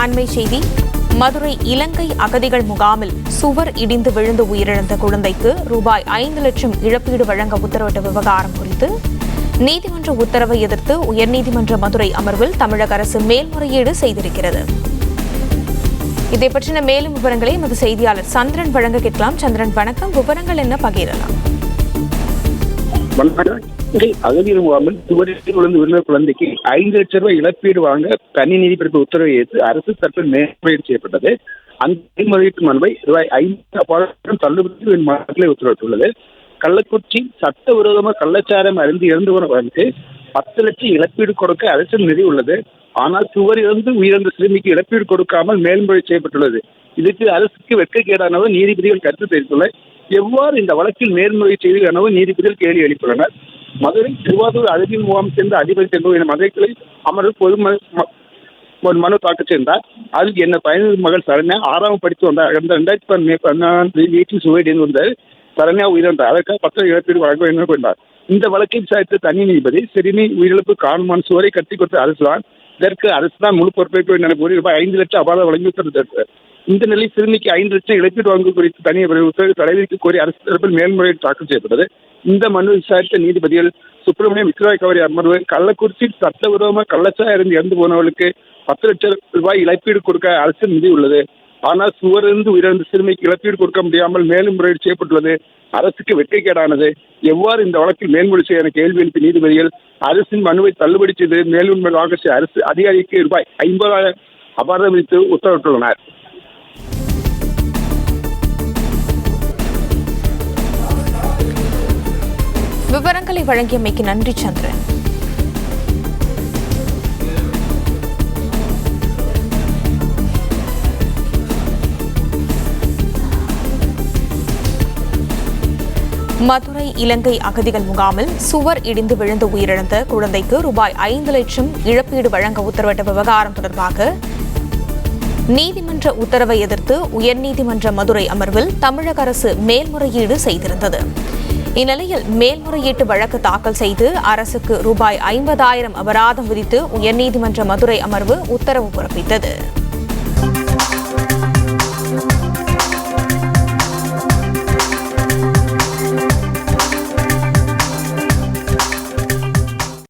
அண்மை செய்தி. மதுரை இலங்கை அகதிகள் முகாமில் சுவர் இடிந்து விழுந்து உயிரிழந்த குழந்தைக்கு ரூபாய் 5 லட்சம் இழப்பீடு வழங்க உத்தரவிட்ட விவகாரம் குறித்து நீதிமன்ற உத்தரவை எதிர்த்து உயர்நீதிமன்ற மதுரை அமர்வில் தமிழக அரசு மேல்முறையீடு செய்திருக்கிறது. இதை பற்றின மேலும் விவரங்களை எமது செய்தியாளர் சந்திரன் வழங்க கேட்கலாம். சந்திரன், வணக்கம். விவரங்கள் என்ன பகிரலாம்? அகதிகள் முகாமில் சுவரில் விழுந்து விழுந்த குழந்தைக்கு 5 லட்சம் ரூபாய் இழப்பீடு வாங்க தனி நீதிபதி உத்தரவை ஏற்று அரசு தரப்பில் மேல்முறையீடு செய்யப்பட்டது. அந்த மேல்முறையீட்டு மனுவை ரூபாய் 5 தள்ளுபடி மனுக்களை உத்தரவிட்டுள்ளது. கள்ளக்குறிச்சி சட்டவிரோதமாக கள்ளச்சாரம் அருந்தி இறந்து போனவர்களுக்கு 10 லட்சம் இழப்பீடு கொடுக்க அரசு நிதி உள்ளது. ஆனால் சுவரிலிருந்து உயிரிழந்த சிறுமிக்கு இழப்பீடு கொடுக்காமல் மேல்முறையீடு செய்யப்பட்டுள்ளது. இதுக்கு அரசுக்கு வெட்கக்கேடானவர் நீதிபதிகள் கருத்து தெரிவித்துள்ளனர். எவ்வாறு இந்த வழக்கில் மேல்முறை செய்து எனவும் நீதிபதிகள் கேள்வி எழுப்பியுள்ளனர். மதுரை திருவாரூர் அகதிகள் முகாம் சேர்ந்த அதிபதி செல்வம் மதுரைகளை அமர்வு ஒரு மனு தாக்கல் செய்தார். அதில் என்ன பயனது மகள் சரண்யா 6ஆம் படித்து வந்தார். கடந்த 2014 வீட்டில் சுவரிடிந்து வந்தார். சரண்யா உயிரிழந்தார். அதற்காக 10 இழப்பீடு வழங்க வேண்டும் கொண்டார். இந்த வழக்கை விசாரித்த தனி நீதிபதி சிறுமி உயிரிழப்பு காரணமான சுவரை கட்டி கொடுத்த அரசுதான், இதற்கு அரசு தான் முழு பொறுப்பேற்பு என கூறி ரூபாய் 5 லட்சம் அபாரம் வழங்கி உத்தரவிட்டார். இந்த நிலையில் சிறுமிக்கு 5 லட்சம் இழப்பீடு வழங்குவது குறித்து தனி உத்தரவு தலைவிக்கு கோரி அரசு தரப்பில் மேல்முறையீடு தாக்கல் செய்யப்பட்டது. இந்த மனு விசாரித்த நீதிபதிகள் சுப்பிரமணியம் விக்ராய் கவரி அமர்வு கள்ளக்குறிச்சி சட்டவிரோதமாக கள்ளச்சாரம் இருந்து இறந்து போனவர்களுக்கு 10 லட்சம் ரூபாய் இழப்பீடு கொடுக்க அரசு நிதி உள்ளது. ஆனால் சுவரிலிருந்து உயிரிழந்த சிறுமிக்கு இழப்பீடு கொடுக்க முடியாமல் மேல்முறையீடு செய்யப்பட்டுள்ளது. அரசுக்கு வெட்கக்கேடானது. எவ்வாறு இந்த வழக்கில் மேல்முறை செய்ய என கேள்வி எழுப்பிய நீதிபதிகள் அரசின் மனுவை தள்ளுபடி செய்து மேல்முறையாக அரசு அதிகாரிக்கு ரூபாய் 50,000 அபராதம் விதித்து உத்தரவிட்டுள்ளனர். விவரங்களை வழங்கியமைக்கு நன்றி சந்திரன். மதுரை இலங்கை அகதிகள் முகாமில் சுவர் இடிந்து விழுந்து உயிரிழந்த குழந்தைக்கு ரூபாய் 5 லட்சம் இழப்பீடு வழங்க உத்தரவிட்ட விவகாரம் தொடர்பாக நீதிமன்ற உத்தரவை எதிர்த்து உயர்நீதிமன்ற மதுரை அமர்வில் தமிழக அரசு மேல்முறையீடு செய்திருந்தது. இந்நிலையில் மேல்முறையீட்டு வழக்கு தாக்கல் செய்து அரசுக்கு ரூபாய் 50,000 அபராதம் விதித்து உயர்நீதிமன்ற மதுரை அமர்வு உத்தரவு பிறப்பித்தது.